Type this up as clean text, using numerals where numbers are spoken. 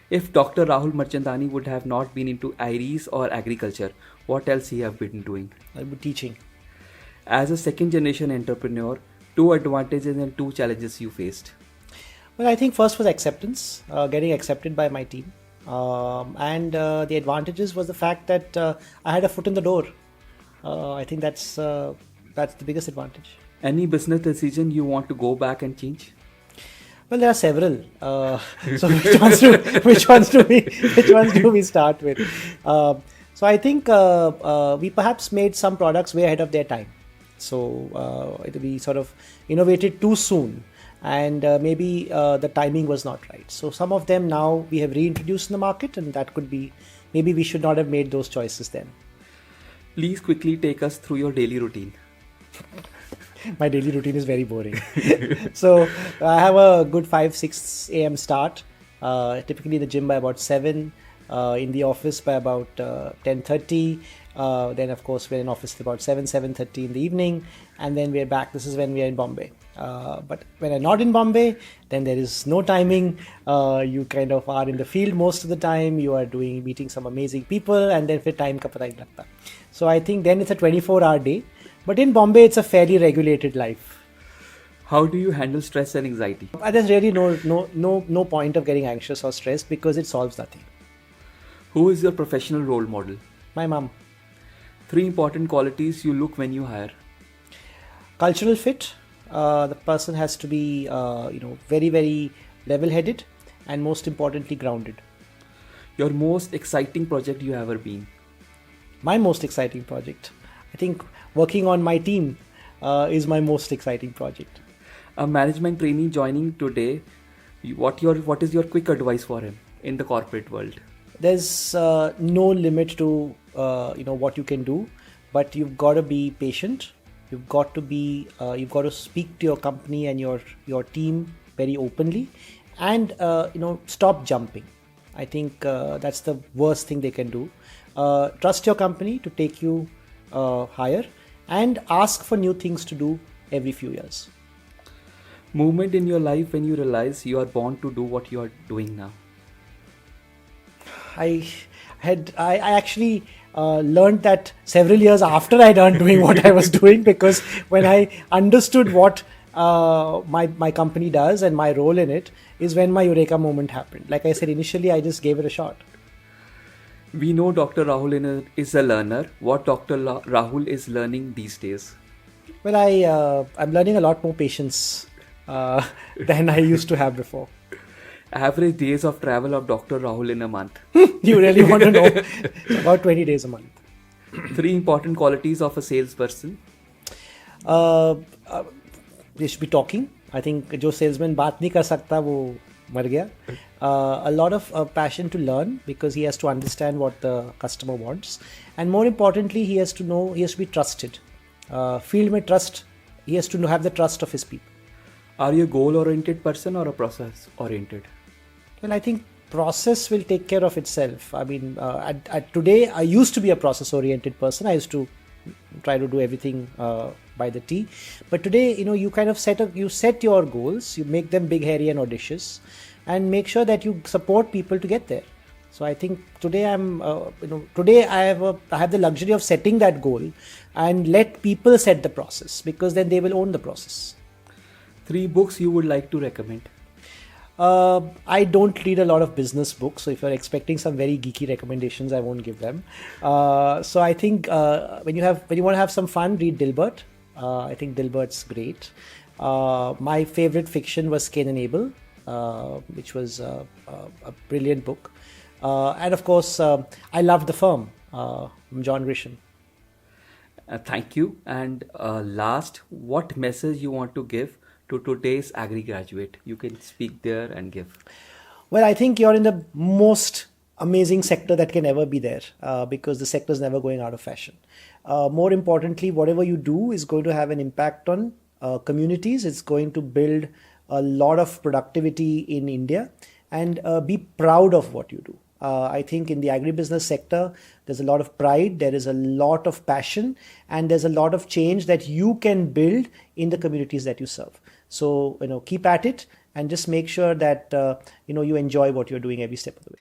If Dr. Rahul Mirchandani would have not been into Aries or agriculture, what else he have been doing? I'll be teaching. As a second generation entrepreneur, two advantages and two challenges you faced. Well, I think first was acceptance, getting accepted by my team. And the advantages was the fact that I had a foot in the door. I think that's the biggest advantage. Any business decision you want to go back and change? Well, there are several. So which ones do we start with? So I think we perhaps made some products way ahead of their time. So we sort of innovated too soon, and maybe the timing was not right. So some of them now we have reintroduced in the market, and that could be maybe we should not have made those choices then. Please quickly take us through your daily routine. My daily routine is very boring. So I have a good 5-6 a.m. start. Typically in the gym by about 7. In the office by about 10:30. Then of course we're in office about 7:30 in the evening, and then we're back. This is when we are in Bombay. But when I'm not in Bombay, then there is no timing. You kind of are in the field most of the time. You are meeting some amazing people, and then फिर time का पता नहीं लगता. So I think then it's a 24-hour day. But in Bombay, it's a fairly regulated life. How do you handle stress and anxiety? There's really no point of getting anxious or stressed because it solves nothing. Who is your professional role model? My mom. 3 important qualities you look when you hire. Cultural fit. The person has to be, very, very level-headed, and most importantly, grounded. Your most exciting project you ever been? My most exciting project. I think working on my team is my most exciting project. A management trainee joining today, what is your quick advice for him in the corporate world? There's no limit to what you can do, but you've got to be patient. You've got to speak to your company and your team very openly, and stop jumping. I think that's the worst thing they can do. Trust your company to take you higher, and ask for new things to do every few years. Moment in your life when you realize you are born to do what you are doing now. I actually learned that several years after I done doing what I was doing, because when I understood what my company does and my role in it is when my eureka moment happened. Like I said, initially I just gave it a shot. We know Dr. Rahul is a learner. What Dr. Rahul is learning these days? Well, I'm learning a lot more patience than I used to have before. Average days of travel of Dr. Rahul in a month. You really want to know? It's about 20 days a month. 3 important qualities of a salesperson. They should be talking. I think जो salesman बात नहीं कर सकता वो मर गया. A lot of passion to learn, because he has to understand what the customer wants, and more importantly, he has to be trusted. Field mein trust. He has to have the trust of his people. Are you a goal-oriented person or a process-oriented? Well, I think process will take care of itself. I mean, today I used to be a process-oriented person. I used to try to do everything by the T. But today, you kind of set your goals, you make them big, hairy, and audacious, and make sure that you support people to get there. So I think today I have the luxury of setting that goal and let people set the process, because then they will own the process. 3 books you would like to recommend? I don't read a lot of business books, so if you're expecting some very geeky recommendations, I won't give them. So I think when you want to have some fun, read Dilbert. I think Dilbert's great. My favorite fiction was Cain and Abel, which was a brilliant book. And of course, I loved The Firm, John Grisham. Thank you. And last, what message you want to give to today's agri graduate? You can speak there and give. Well, I think you're in the most amazing sector that can ever be there, because the sector is never going out of fashion. More importantly, whatever you do is going to have an impact on communities. It's going to build a lot of productivity in India, and be proud of what you do. I think in the agribusiness sector, there's a lot of pride, there is a lot of passion, and there's a lot of change that you can build in the communities that you serve. So, keep at it, and just make sure that, you enjoy what you're doing every step of the way.